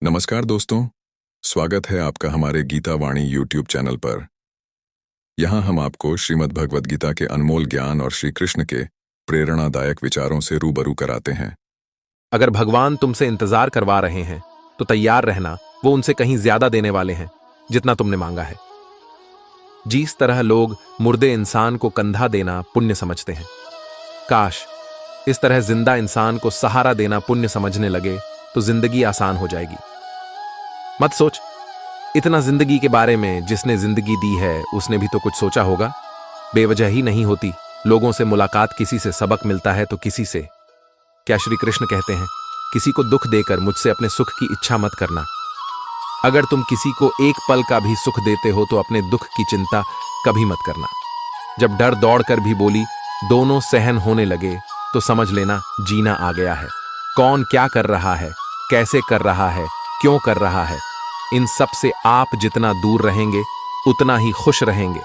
नमस्कार दोस्तों, स्वागत है आपका हमारे गीता वाणी यूट्यूब चैनल पर। यहाँ हम आपको श्रीमद् भगवद गीता के अनमोल ज्ञान और श्री कृष्ण के प्रेरणादायक विचारों से रूबरू कराते हैं। अगर भगवान तुमसे इंतजार करवा रहे हैं तो तैयार रहना, वो उनसे कहीं ज्यादा देने वाले हैं जितना तुमने मांगा है। जिस तरह लोग मुर्दे इंसान को कंधा देना पुण्य समझते हैं, काश इस तरह जिंदा इंसान को सहारा देना पुण्य समझने लगे तो जिंदगी आसान हो जाएगी। मत सोच इतना जिंदगी के बारे में, जिसने जिंदगी दी है उसने भी तो कुछ सोचा होगा। बेवजह ही नहीं होती लोगों से मुलाकात, किसी से सबक मिलता है तो किसी से। क्या श्री कृष्ण कहते हैं, किसी को दुख देकर मुझसे अपने सुख की इच्छा मत करना। अगर तुम किसी को एक पल का भी सुख देते हो तो अपने दुख की चिंता कभी मत करना। जब डर दौड़कर भी बोली दोनों सहन होने लगे तो समझ लेना जीना आ गया है। कौन क्या कर रहा है, कैसे कर रहा है, क्यों कर रहा है, इन सब से आप जितना दूर रहेंगे उतना ही खुश रहेंगे।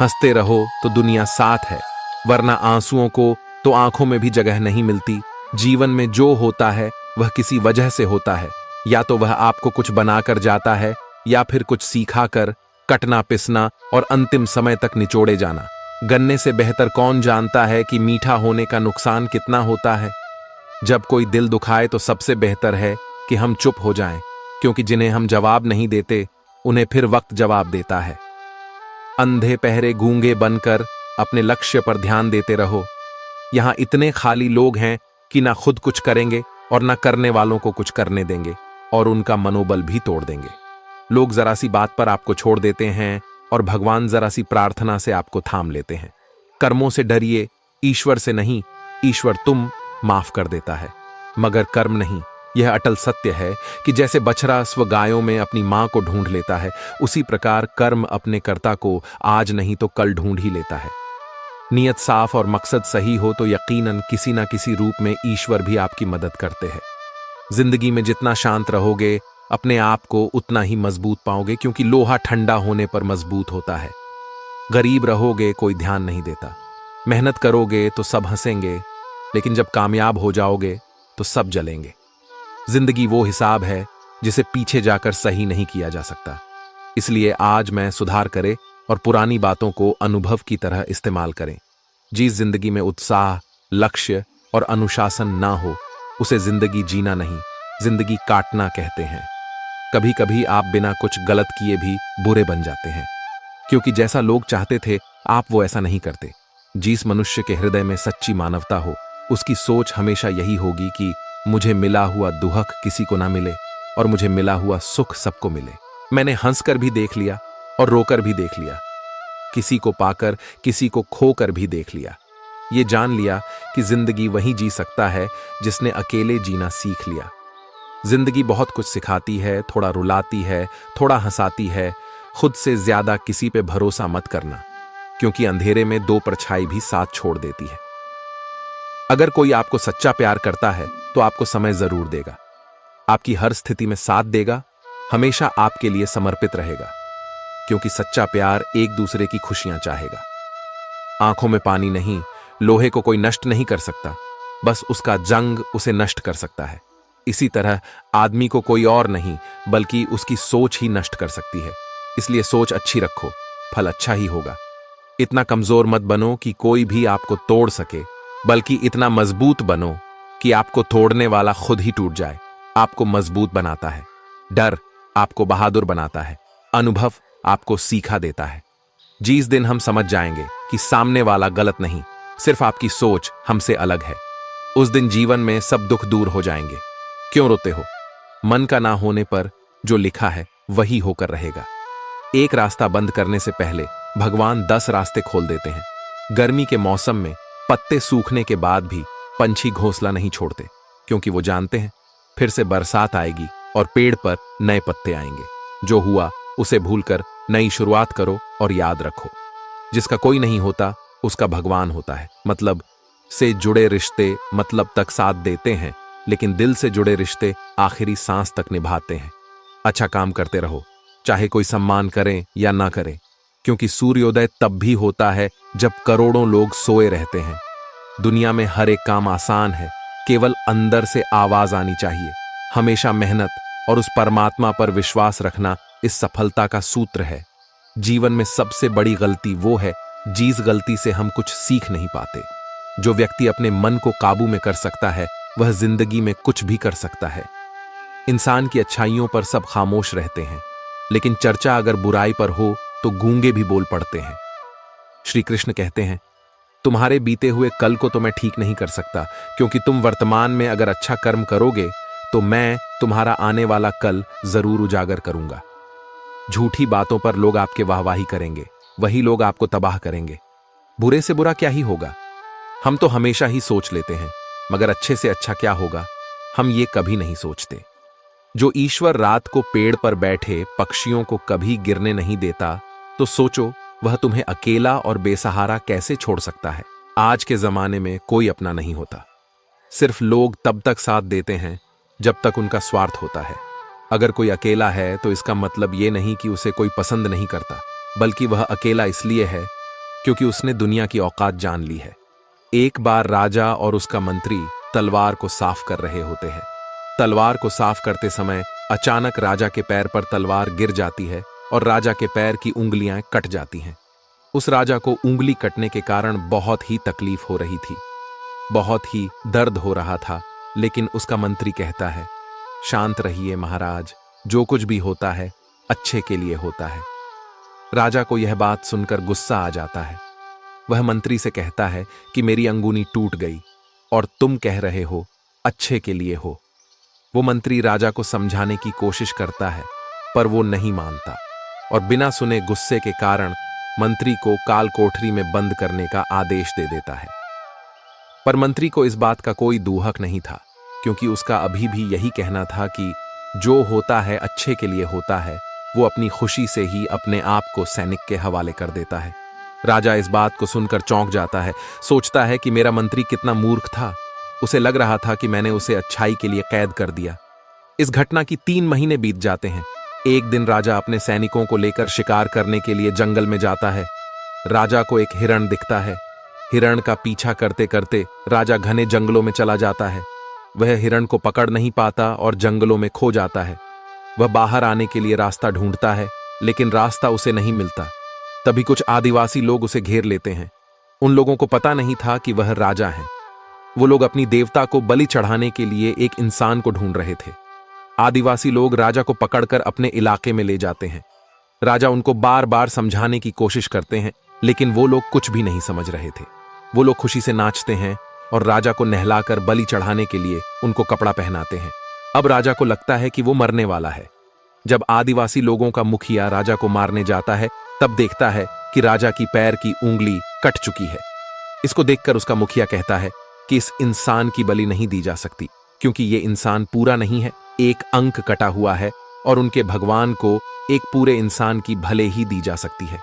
हंसते रहो तो दुनिया साथ है, वरना आंसुओं को तो आंखों में भी जगह नहीं मिलती। जीवन में जो होता है वह किसी वजह से होता है, या तो वह आपको कुछ बनाकर जाता है या फिर कुछ सीखा कर, कटना पिसना और अंतिम समय तक निचोड़े जाना। गन्ने से बेहतर कौन जानता है कि मीठा होने का नुकसान कितना होता है। जब कोई दिल दुखाए तो सबसे बेहतर है कि हम चुप हो जाएं, क्योंकि जिन्हें हम जवाब नहीं देते उन्हें फिर वक्त जवाब देता है। अंधे पहरे गूंगे बनकर अपने लक्ष्य पर ध्यान देते रहो। यहां इतने खाली लोग हैं कि ना खुद कुछ करेंगे और ना करने वालों को कुछ करने देंगे, और उनका मनोबल भी तोड़ देंगे। लोग जरा सी बात पर आपको छोड़ देते हैं और भगवान जरा सी प्रार्थना से आपको थाम लेते हैं। कर्मों से डरिए, ईश्वर से नहीं। ईश्वर तुम माफ कर देता है मगर कर्म नहीं। यह अटल सत्य है कि जैसे बछड़ा स्व गायों में अपनी मां को ढूंढ लेता है, उसी प्रकार कर्म अपने कर्ता को आज नहीं तो कल ढूंढ ही लेता है। नियत साफ और मकसद सही हो तो यकीनन किसी ना किसी रूप में ईश्वर भी आपकी मदद करते हैं। जिंदगी में जितना शांत रहोगे अपने आप को उतना ही मजबूत पाओगे, क्योंकि लोहा ठंडा होने पर मजबूत होता है। गरीब रहोगे कोई ध्यान नहीं देता, मेहनत करोगे तो सब हंसेंगे, लेकिन जब कामयाब हो जाओगे तो सब जलेंगे। जिंदगी वो हिसाब है जिसे पीछे जाकर सही नहीं किया जा सकता। इसलिए आज मैं सुधार करें और पुरानी बातों को अनुभव की तरह इस्तेमाल करें। जिस जिंदगी में उत्साह, लक्ष्य और अनुशासन ना हो उसे जिंदगी जीना नहीं, जिंदगी काटना कहते हैं। कभी कभी आप बिना कुछ गलत किए भी बुरे बन जाते हैं, क्योंकि जैसा लोग चाहते थे आप वो ऐसा नहीं करते। जिस मनुष्य के हृदय में सच्ची मानवता हो उसकी सोच हमेशा यही होगी कि मुझे मिला हुआ दुहक किसी को ना मिले और मुझे मिला हुआ सुख सबको मिले। मैंने हंसकर भी देख लिया और रोकर भी देख लिया, किसी को पाकर किसी को खोकर भी देख लिया। ये जान लिया कि जिंदगी वही जी सकता है जिसने अकेले जीना सीख लिया। जिंदगी बहुत कुछ सिखाती है, थोड़ा रुलाती है, थोड़ा हंसाती है। खुद से ज्यादा किसी पे भरोसा मत करना, क्योंकि अंधेरे में दो परछाई भी साथ छोड़ देती है। अगर कोई आपको सच्चा प्यार करता है तो आपको समय जरूर देगा, आपकी हर स्थिति में साथ देगा, हमेशा आपके लिए समर्पित रहेगा, क्योंकि सच्चा प्यार एक दूसरे की खुशियां चाहेगा। आंखों में पानी नहीं, लोहे को कोई नष्ट नहीं कर सकता, बस उसका जंग उसे नष्ट कर सकता है। इसी तरह आदमी को कोई और नहीं बल्कि उसकी सोच ही नष्ट कर सकती है। इसलिए सोच अच्छी रखो, फल अच्छा ही होगा। इतना कमजोर मत बनो कि कोई भी आपको तोड़ सके, बल्कि इतना मजबूत बनो कि आपको तोड़ने वाला खुद ही टूट जाए। आपको मजबूत बनाता है, डर आपको बहादुर बनाता है, अनुभव आपको सीखा देता है। जिस दिन हम समझ जाएंगे कि सामने वाला गलत नहीं, सिर्फ आपकी सोच हमसे अलग है, उस दिन जीवन में सब दुख दूर हो जाएंगे। क्यों रोते हो? मन का ना होने पर जो लिखा है वही होकर रहेगा। एक रास्ता बंद करने से पहले भगवान 10 रास्ते खोल देते हैं। गर्मी के मौसम में पत्ते सूखने के बाद भी पंछी घोंसला नहीं छोड़ते, क्योंकि वो जानते हैं फिर से बरसात आएगी और पेड़ पर नए पत्ते आएंगे। जो हुआ उसे भूलकर नई शुरुआत करो और याद रखो, जिसका कोई नहीं होता उसका भगवान होता है। मतलब से जुड़े रिश्ते मतलब तक साथ देते हैं, लेकिन दिल से जुड़े रिश्ते आखिरी सांस तक निभाते हैं। अच्छा काम करते रहो, चाहे कोई सम्मान करें या ना करें, क्योंकि सूर्योदय तब भी होता है जब करोड़ों लोग सोए रहते हैं। दुनिया में हर एक काम आसान है, केवल अंदर से आवाज आनी चाहिए। हमेशा मेहनत, और उस परमात्मा पर विश्वास रखना इस सफलता का सूत्र है। जीवन में सबसे बड़ी गलती वो है जिस गलती से हम कुछ सीख नहीं पाते। जो व्यक्ति अपने मन को काबू में कर सकता है वह जिंदगी में कुछ भी कर सकता है। इंसान की अच्छाइयों पर सब खामोश रहते हैं, लेकिन चर्चा अगर बुराई पर हो तो गूंगे भी बोल पड़ते हैं। श्री कृष्ण कहते हैं, तुम्हारे बीते हुए कल को तो मैं ठीक नहीं कर सकता, क्योंकि तुम वर्तमान में अगर अच्छा कर्म करोगे तो मैं तुम्हारा आने वाला कल जरूर उजागर करूंगा। झूठी बातों पर लोग आपके वाहवाही करेंगे, वही लोग आपको तबाह करेंगे। बुरे से बुरा क्या ही होगा, हम तो हमेशा ही सोच लेते हैं, मगर अच्छे से अच्छा क्या होगा हम ये कभी नहीं सोचते। जो ईश्वर रात को पेड़ पर बैठे पक्षियों को कभी गिरने नहीं देता, तो सोचो वह तुम्हें अकेला और बेसहारा कैसे छोड़ सकता है। आज के जमाने में कोई अपना नहीं होता, सिर्फ लोग तब तक साथ देते हैं जब तक उनका स्वार्थ होता है। अगर कोई अकेला है तो इसका मतलब ये नहीं कि उसे कोई पसंद नहीं करता, बल्कि वह अकेला इसलिए है क्योंकि उसने दुनिया की औकात जान ली है। एक बार राजा और उसका मंत्री तलवार को साफ कर रहे होते हैं। तलवार को साफ करते समय अचानक राजा के पैर पर तलवार गिर जाती है और राजा के पैर की उंगलियां कट जाती हैं। उस राजा को उंगली कटने के कारण बहुत ही तकलीफ हो रही थी, बहुत ही दर्द हो रहा था, लेकिन उसका मंत्री कहता है, शांत रहिए महाराज, जो कुछ भी होता है अच्छे के लिए होता है। राजा को यह बात सुनकर गुस्सा आ जाता है। वह मंत्री से कहता है कि मेरी अंगुनी टूट गई और तुम कह रहे हो अच्छे के लिए हो। वो मंत्री राजा को समझाने की कोशिश करता है, पर वो नहीं मानता और बिना सुने गुस्से के कारण मंत्री को काल कोठरी में बंद करने का आदेश दे देता है। पर मंत्री को इस बात का कोई दूहक नहीं था, क्योंकि उसका अभी भी यही कहना था कि जो होता है अच्छे के लिए होता है। वो अपनी खुशी से ही अपने आप को सैनिक के हवाले कर देता है। राजा इस बात को सुनकर चौंक जाता है, सोचता है कि मेरा मंत्री कितना मूर्ख था। उसे लग रहा था कि मैंने उसे अच्छाई के लिए कैद कर दिया। इस घटना की 3 महीने बीत जाते हैं। एक दिन राजा अपने सैनिकों को लेकर शिकार करने के लिए जंगल में जाता है। राजा को एक हिरण दिखता है। हिरण का पीछा करते करते राजा घने जंगलों में चला जाता है। वह हिरण को पकड़ नहीं पाता और जंगलों में खो जाता है। वह बाहर आने के लिए रास्ता ढूंढता है, लेकिन रास्ता उसे नहीं मिलता। तभी कुछ आदिवासी लोग उसे घेर लेते हैं। उन लोगों को पता नहीं था कि वह राजा है। वो लोग अपनी देवता को बलि चढ़ाने के लिए एक इंसान को ढूंढ रहे थे। आदिवासी लोग राजा को पकड़कर अपने इलाके में ले जाते हैं। राजा उनको बार बार समझाने की कोशिश करते हैं, लेकिन वो लोग कुछ भी नहीं समझ रहे थे। वो लोग खुशी से नाचते हैं और राजा को नहलाकर बलि चढ़ाने के लिए उनको कपड़ा पहनाते हैं। अब राजा को लगता है कि वो मरने वाला है। जब आदिवासी लोगों का मुखिया राजा को मारने जाता है, तब देखता है कि राजा की पैर की उंगली कट चुकी है। इसको देखकर उसका मुखिया कहता है कि इस इंसान की बलि नहीं दी जा सकती, क्योंकि ये इंसान पूरा नहीं है, एक अंक कटा हुआ है और उनके भगवान को एक पूरे इंसान की भले ही दी जा सकती है।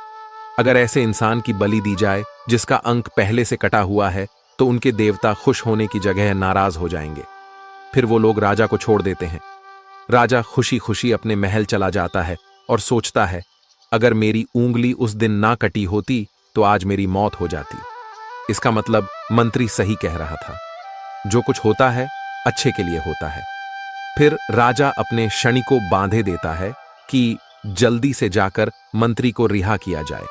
अगर ऐसे इंसान की बलि दी जाए जिसका अंक पहले से कटा हुआ है, तो उनके देवता खुश होने की जगह नाराज हो जाएंगे। फिर वो लोग राजा को छोड़ देते हैं। राजा खुशी खुशी अपने महल चला जाता है और सोचता है, अगर मेरी उंगली उस दिन ना कटी होती तो आज मेरी मौत हो जाती। इसका मतलब मंत्री सही कह रहा था, जो कुछ होता है अच्छे के लिए होता है। फिर राजा अपने शनि को बांधे देता है कि जल्दी से जाकर मंत्री को रिहा किया जाए।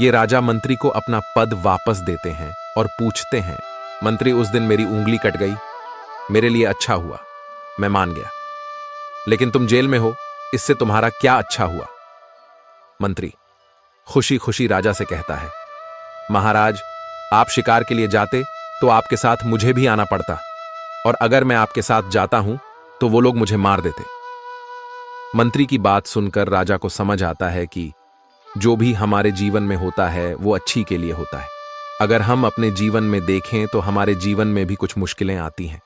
ये राजा मंत्री को अपना पद वापस देते हैं और पूछते हैं, मंत्री उस दिन मेरी उंगली कट गई, मेरे लिए अच्छा हुआ, मैं मान गया, लेकिन तुम जेल में हो, इससे तुम्हारा क्या अच्छा हुआ? मंत्री खुशी खुशी राजा से कहता है, महाराज आप शिकार के लिए जाते तो आपके साथ मुझे भी आना पड़ता, और अगर मैं आपके साथ जाता हूं तो वो लोग मुझे मार देते। मंत्री की बात सुनकर राजा को समझ आता है कि जो भी हमारे जीवन में होता है वो अच्छी के लिए होता है। अगर हम अपने जीवन में देखें तो हमारे जीवन में भी कुछ मुश्किलें आती हैं।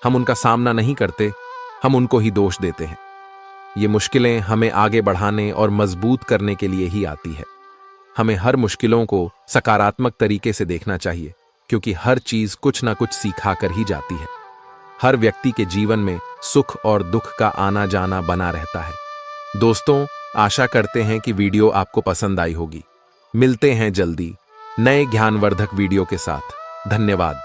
हम उनका सामना नहीं करते, हम उनको ही दोष देते हैं। ये मुश्किलें हमें आगे बढ़ाने और मजबूत करने के लिए ही आती है। हमें हर मुश्किलों को सकारात्मक तरीके से देखना चाहिए, क्योंकि हर चीज कुछ ना कुछ सिखा कर ही जाती है। हर व्यक्ति के जीवन में सुख और दुख का आना जाना बना रहता है। दोस्तों, आशा करते हैं कि वीडियो आपको पसंद आई होगी। मिलते हैं जल्दी नए ज्ञानवर्धक वीडियो के साथ। धन्यवाद।